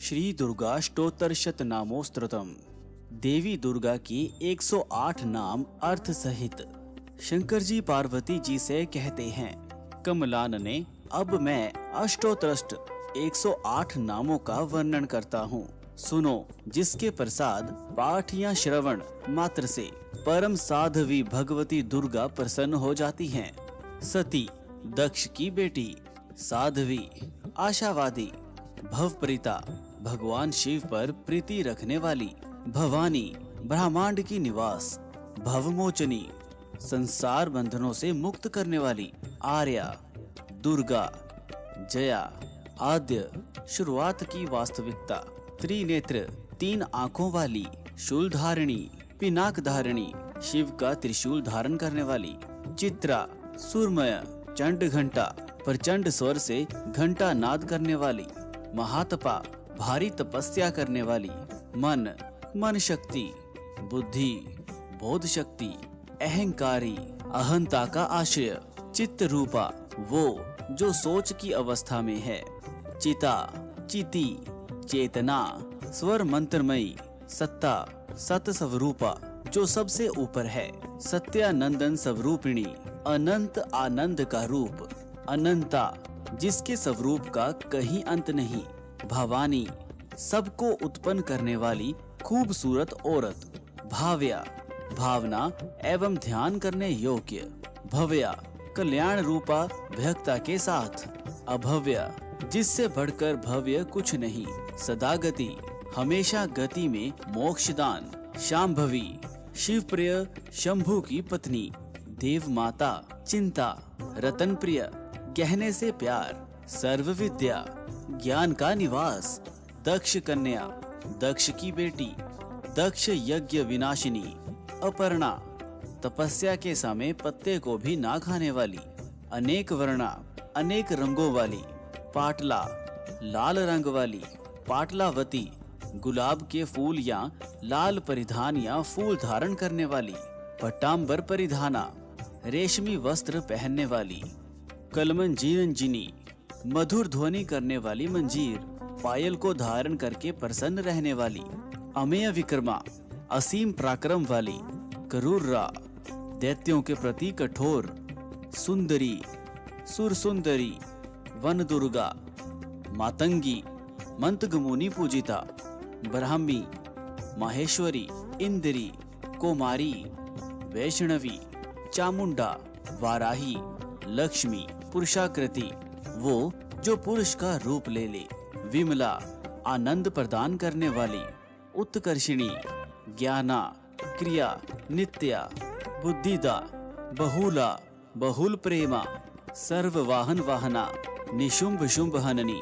श्री दुर्गाष्टोत्तर शतनामोस्तुतम्। देवी दुर्गा की 108 नाम अर्थ सहित। शंकर जी पार्वती जी से कहते हैं, कमलान ने अब मैं अष्टोत्तरष्ट 108 नामों का वर्णन करता हूँ। सुनो, जिसके प्रसाद पाठ या श्रवण मात्र से परम साध्वी भगवती दुर्गा प्रसन्न हो जाती हैं। सती, दक्ष की बेटी। साध्वी, आशावादी। भवप्रीता, भगवान शिव पर प्रीति रखने वाली। भवानी, ब्रह्मांड की निवास। भवमोचनी, संसार बंधनों से मुक्त करने वाली। आर्या, दुर्गा। जया, आद्य, शुरुआत की वास्तविकता। त्रिनेत्र, 3 आंखों वाली। शूलधारिणी, पिनाक धारिणी, शिव का त्रिशूल धारण करने वाली। चित्रा, सूर्यमय, चंड घंटा, प्रचंड स्वर से घंटा नाद करने वाली। महातपा, भारी तपस्या करने वाली। मन शक्ति। बुद्धि, बोध शक्ति। अहंकारी, अहंता का आश्रय। चित्त रूपा, वो जो सोच की अवस्था में है। चिता, चिति, चेतना, स्वर मंत्रमयी। सत्ता, सत स्वरूपा, जो सबसे ऊपर है। सत्यानंदन स्वरूपिणी, अनंत आनंद का रूप। अनंता, जिसके स्वरूप का कहीं अंत नहीं। भवानी, सबको उत्पन्न करने वाली खूबसूरत औरत। भाव्या, भावना एवं ध्यान करने योग्य। भव्या, कल्याण रूपा भक्ता के साथ। अभव्या, जिससे बढ़कर भव्य कुछ नहीं। सदागति, हमेशा गति में मोक्षदान। शांभवी, शिवप्रिय शंभु की पत्नी। देव माता, चिंता। रतन प्रिय, गहने से प्यार। सर्व विद्या, ज्ञान का निवास। दक्ष कन्या, दक्ष की बेटी। दक्ष यज्ञ विनाशिनी। अपर्णा, तपस्या के समय पत्ते को भी ना खाने वाली। अनेक वर्णा, अनेक रंगों वाली। पाटला, लाल रंग वाली। पाटलावती, गुलाब के फूल या लाल परिधान या फूल धारण करने वाली। पट्टांबर परिधाना, रेशमी वस्त्र पहनने वाली। कलमंजीरंजिनी, मधुर ध्वनि करने वाली मंजीर। पायल को धारण करके प्रसन्न रहने वाली। अमेय विक्रमा, असीम पराक्रम वाली। करूर्रा, दैत्यों के प्रति कठोर। सुंदरी, सुर सुंदरी। वन दुर्गा, मातंगी, मंतगमुनि पूजिता। ब्राह्मी, माहेश्वरी। इंद्री, कुमारी। वैष्णवी, चामुंडा। वाराही, लक्ष्मी, पुरुषाकृति, वो जो पुरुष का रूप ले ले। विमला, आनंद प्रदान करने वाली। उत्कर्षिणी, ज्ञाना, क्रिया, नित्या। बुद्धिदा, बहुला, बहुल प्रेमा। सर्व वाहन वाहना, निशुंभ शुंभ हननी।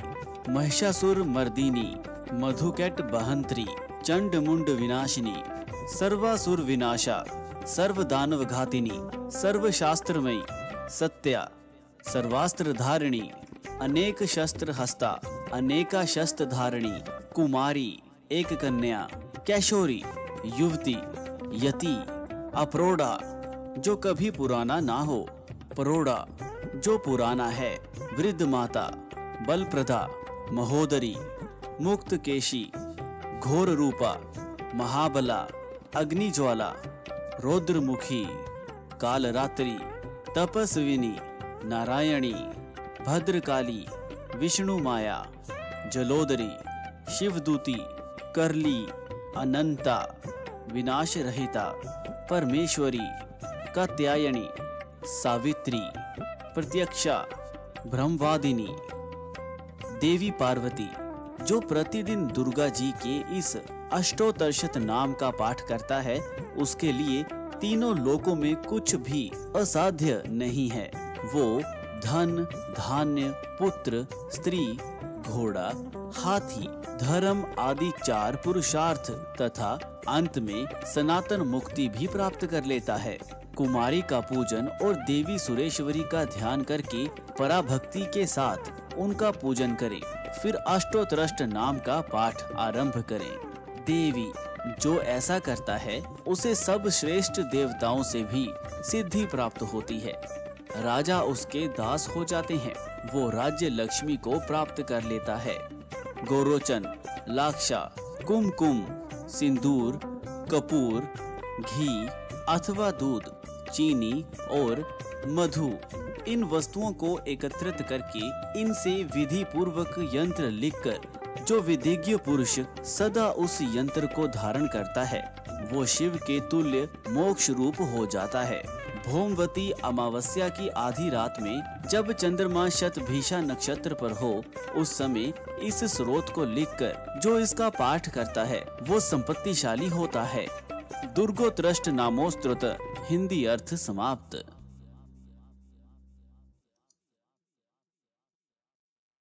महिषासुर मर्दिनी, मधुकैट बहंत्री। चंड मुंड विनाशिनी, सर्वासुर विनाशा। सर्व दानव घातिनी, सर्व शास्त्रमयी। सत्या, सर्वास्त्र धारिणी, अनेक शस्त्र हस्ता। अनेका शस्त्र धारिणी। कुमारी, एक कन्या। कैशोरी, युवती। यति, अप्रोढ़ा, जो कभी पुराना ना हो। प्रौढ़ा, जो पुराना है। वृद्ध माता। बलप्रदा, महोदरी। मुक्त केशी, घोर रूपा। महाबला, अग्निज्वाला। रौद्रमुखी, कालरात्रि। तपस्विनी, नारायणी। भद्रकाली, विष्णु माया। जलोदरी, शिवदूती। करली, अनंता, विनाश रहिता। परमेश्वरी, कात्यायनी। सावित्री, प्रत्यक्षा, ब्रह्मवादिनी। देवी पार्वती, जो प्रतिदिन दुर्गा जी के इस अष्टोत्तरशत नाम का पाठ करता है, उसके लिए तीनों लोकों में कुछ भी असाध्य नहीं है। वो धन, धान्य, पुत्र, स्त्री, घोड़ा, हाथी, धर्म आदि 4 पुरुषार्थ तथा अंत में सनातन मुक्ति भी प्राप्त कर लेता है। कुमारी का पूजन और देवी सुरेश्वरी का ध्यान करके पराभक्ति के साथ उनका पूजन करें। फिर अष्टोत्तरष्ट नाम का पाठ आरंभ करें। देवी, जो ऐसा करता है उसे सब श्रेष्ठ देवताओं से भी सिद्धि प्राप्त होती है। राजा उसके दास हो जाते हैं। वो राज्य लक्ष्मी को प्राप्त कर लेता है। गोरोचन, लाक्षा, कुमकुम, सिंदूर, कपूर, घी अथवा दूध, चीनी और मधु। इन वस्तुओं को एकत्रित करके इनसे विधि पूर्वक यंत्र लिखकर जो विधिज्ञ पुरुष सदा उस यंत्र को धारण करता है वो शिव के तुल्य मोक्ष रूप हो जाता है। भौमवती अमावस्या की आधी रात में जब चंद्रमा शतभिषा नक्षत्र पर हो उस समय इस स्रोत को लिखकर जो इसका पाठ करता है वो संपत्तिशाली होता है। दुर्गोत्रष्ट नामोस्तुत। हिंदी अर्थ समाप्त।